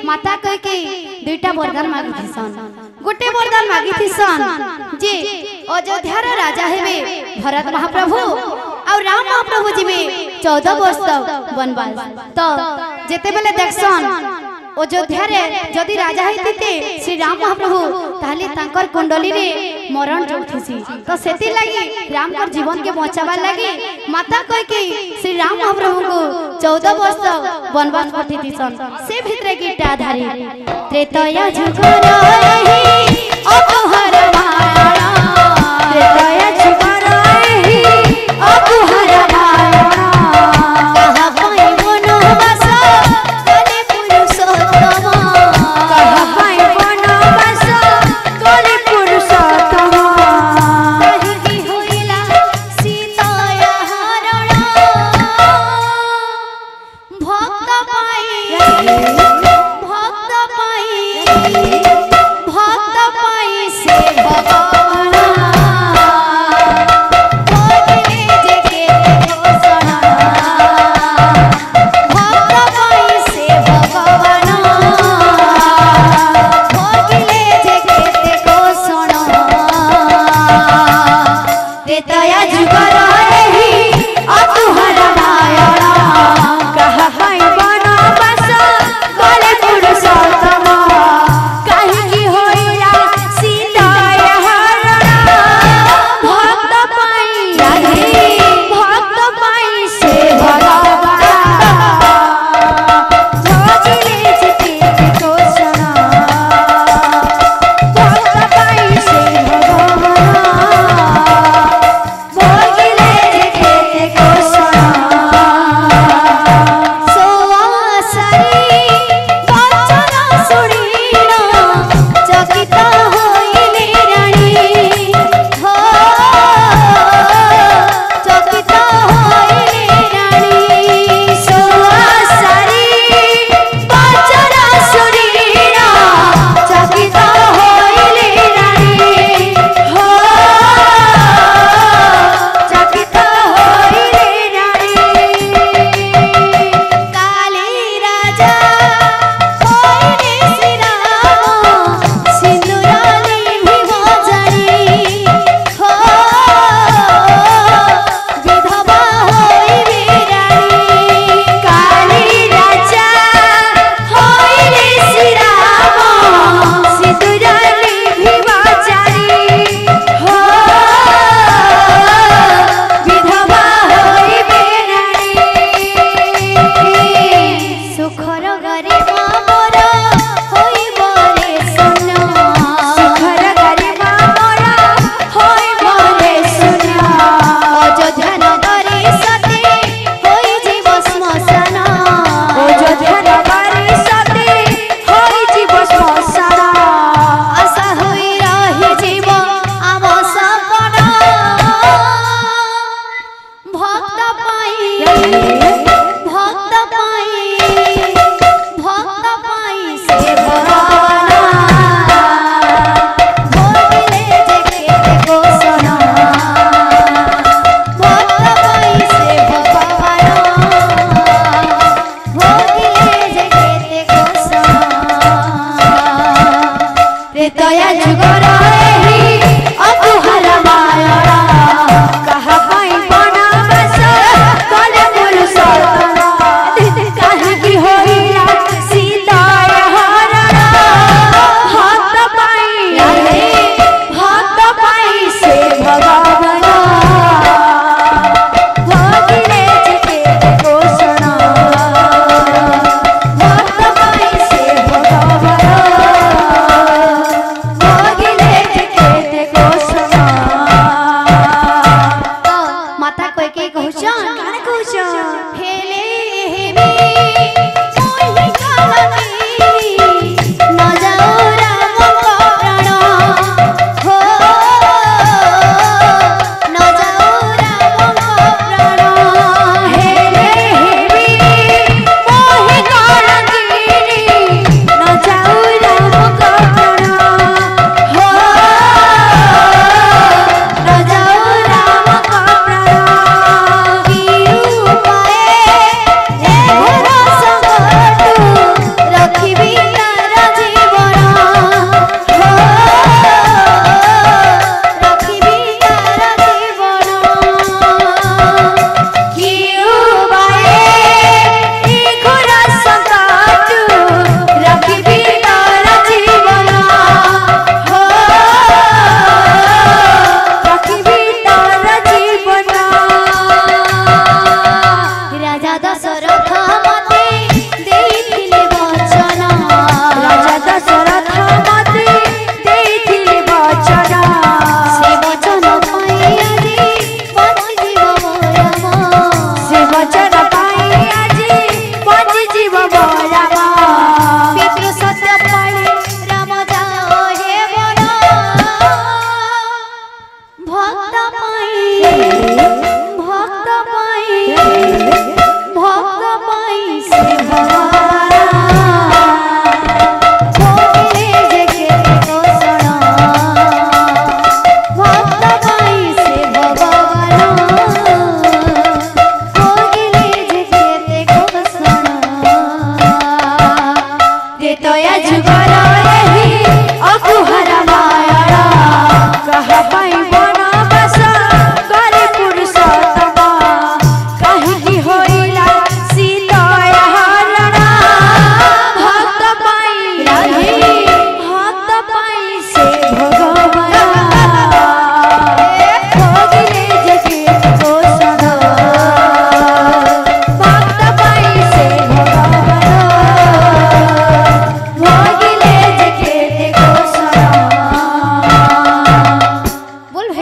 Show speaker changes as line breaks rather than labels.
माता कह के दुईटा वरदान मागी थिसन। गोटे वरदान मागी थिसन जे अयोध्या रा राजा हेबे भरत महाप्रभु और राम महाप्रभु जीवे 14 वर्ष वनवास। तो जेते बेले देखसन अयोध्या रे जदि राजा हेतिते श्री राम महाप्रभु ताले तांकर कुंडली रे मरण जोथिसी। तो सेति लागि राम कर जीवन के बचावा लागि माता कह के श्री राम महाप्रभु को 14 वर्ष वनवास पठि दिसन। से भितरे गिटा धारी त्रेतया जुग रही अब